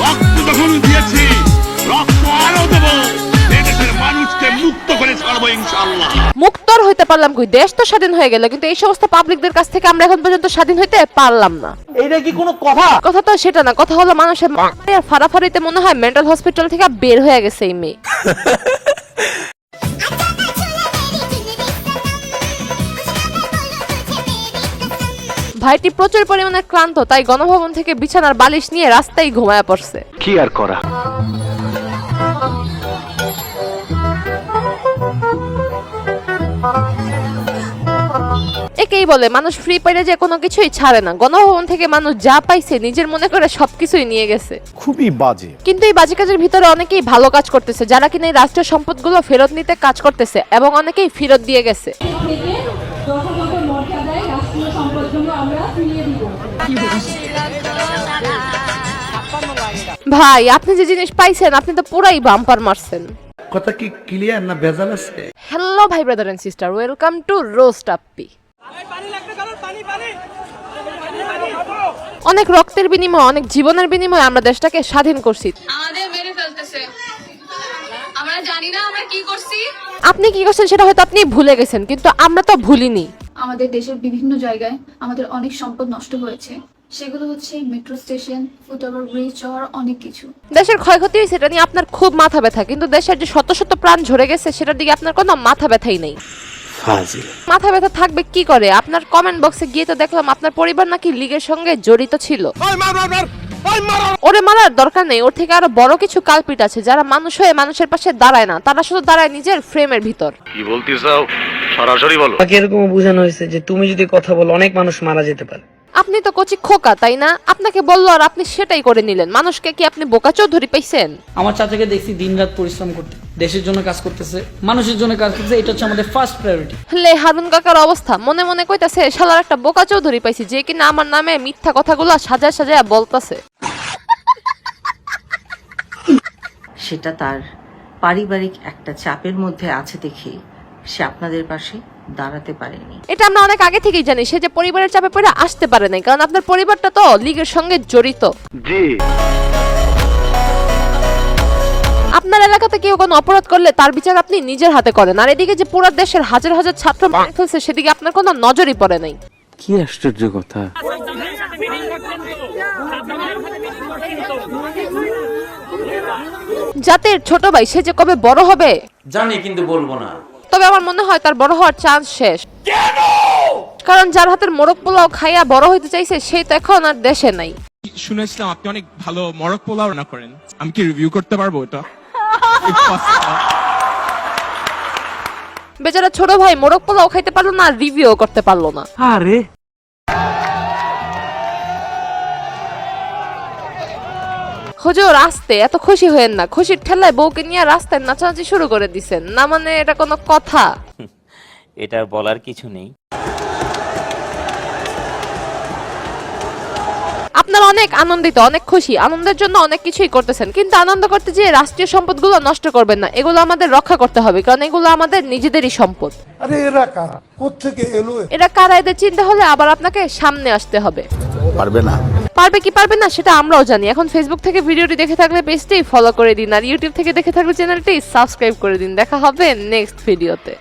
রক্ত যখন দিয়েছি, রক্ত আরো দেব। দেশের মানুষকে মুক্ত করে ছাড়বো ইনশাআল্লাহ। মুক্তর হইতে পারলাম কই, দেশ তো স্বাধীন হয়ে গেল, কিন্তু এই সমস্ত পাবলিকদের কাছ থেকে আমরা এখন পর্যন্ত স্বাধীন হইতে পারলাম না। এইটা কি কোনো কথা? কথা তো সেটা না, কথা হলো মানুষের আর ফাড়াফাড়িতে মনে হয় মেন্টাল হসপিটাল থেকে বের হয়ে গেছে এই মেয়ে। ভাইটি প্রচুর পরিমাণে ক্লান্ত, তাই গণভবন থেকে বিছানার বালিশ নিয়ে রাস্তায় ঘুমায়া পড়ছে। কি আর করা। একেই বলে মানুষ ফ্রি পাইলে যে কোনো কিছুই ছাড়ে না। গণভবন থেকে মানুষ যা পাইছে নিজের মনে করে সবকিছুই নিয়ে গেছে। খুবই বাজে। কিন্তু এই বাজে কাজের ভিতরে অনেকেই ভালো কাজ করতেছে, যারা কিনা এই রাষ্ট্রীয় সম্পদগুলো ফেরত নিতে কাজ করতেছে, এবং অনেকেই ফেরত দিয়ে গেছে। ভাই আপনি যে জিনিস পাইছেন, আপনি তো পুরাই বাম্পার মারছেন। কথা কি ক্লিয়ার না ভেজাল আছে? হ্যালো ভাই brother and sister, welcome to roast Appi. অনেক রক্তের বিনিময়ে, অনেক জীবনের বিনিময়ে আমরা দেশটাকে স্বাধীন করছি। আমাদের মেরে ফেলতেছে, আমরা জানি না আমরা কি করছি। আপনি কি করছেন সেটা হয়তো আপনি ভুলে গেছেন, কিন্তু আমরা তো ভুলিনি। আমাদের দেশের বিভিন্ন জায়গায় আমাদের অনেক সম্পদ নষ্ট হয়েছে, সেগুলো হচ্ছে মেট্রো স্টেশন, ফুটওভার ব্রিজ, আর অনেক কিছু। দেশের ক্ষয়ক্ষতি হয়েছে এটা নিয়ে আপনার খুব মাথা ব্যথা, কিন্তু দেশের যে শত শত প্রাণ ঝরে গেছে সেটার দিকে আপনার কোনো মাথা ব্যথাই নেই। মাথা ব্যথা থাকবে কি করে? আপনার কমেন্ট বক্সে গিয়ে তো দেখলাম আপনার পরিবার নাকি লীগের সঙ্গে জড়িত ছিল। ওরে মারার দরকার নেই, ওর থেকে আরো বড় কিছু কালপিট আছে যারা মানুষ হয়ে মানুষের পাশে দাঁড়ায় না, তারা শুধু দাঁড়ায় নিজের ফ্রেমের ভিতর। কি বলতে চাও সরাসরি বলো। বাকি এরকম বোঝানো হয়েছে যে তুমি যদি কথা বলো অনেক মানুষ মারা যেতে পারে। আপনি তো কচি খোকা, তাই না? আপনাকে বললো আর আপনি সেটাই করে নিলেন। মানুষকে কি আপনি বোকা চৌধুরী পাইছেন? আমার চাচাকে দেখছি দিনরাত পরিশ্রম করতে, দেশের জন্য কাজ করতেছে, মানুষের জন্য কাজ করতেছে। এটা হচ্ছে আমাদের ফার্স্ট প্রায়োরিটি। লে হারুন কাকার অবস্থা মনে মনে কইতাছে শালার একটা বোকা চৌধুরী পাইছি, যে কিনা আমার নামে মিথ্যা কথাগুলো সাজায় সাজায় বলতাছে। সেটা তার পারিবারিক একটা চাপের মধ্যে আছে দেখে সে আপনাদের পাশে দাঁড়াতে পারেনি। এটা আমরা অনেক আগে থেকেই জানি, সে যে পরিবারের চাপে পড়ে আসতে পারে নাই, কারণ আপনার পরিবারটা তো লীগের সঙ্গে জড়িত। জি। আপনার এলাকাতে কেউ কোনো অপরাধ করলে তার বিচার আপনি নিজের হাতে করেন, আর এদিকে যে পুরো দেশের হাজার হাজার ছাত্র মারা ফেলছে সেদিকে আপনার কোনো নজরই পড়ে নাই। কি আশ্চর্য কথা। জাতির ছোট ভাই সে যে কবে বড় হবে জানি, কিন্তু বলবো না। তবে আমার মনে হয় তার বড় হওয়ার চান্স শেষ। কারণ যার হাতের মোরগ পোলাও খাইয়া বড় হইতে চাইছে সে তো এখন আর দেশে নাই। শুনেছিলাম আপনি অনেক ভালো মোরগ পোলাও রান্না করেন, আমি কি রিভিউ করতে পারবো এটা? বেচারা ছোট ভাই মোরগ পোলাও খাইতে পারলো না, রিভিউ করতে পারলো না। আরে হুজুর আস্তে, এত খুশি হয়েন না। খুশির ঠেলায় বউকে নিয়ে রাস্তায় নাচানাচি শুরু করে দিছেন না, মানে এটা কোনো কথা? এটা বলার কিছু নেই। আপনারা অনেক আনন্দিত, অনেক খুশি, আনন্দের জন্য অনেক কিছুই করতেছেন, কিন্তু আনন্দ করতে যে রাষ্ট্রীয় সম্পদগুলো নষ্ট করবেন না। এগুলো আমাদের রক্ষা করতে হবে, কারণ এগুলো আমাদের নিজেদেরই সম্পদ। আরে এরা কারা, কোত্থেকে এলো? এরা কারা, এদের চিন্তা হলে আবার আপনাকে সামনে আসতে হবে। পারবে না। পারবে কি পারবে না সেটা আমরাও জানি। এখন ফেসবুক থেকে ভিডিওটি দেখে থাকলে পেজটি ফলো করে দিন, আর ইউটিউব থেকে দেখে থাকলে চ্যানেলটি সাবস্ক্রাইব করে দিন। দেখা হবে নেক্সট ভিডিওতে।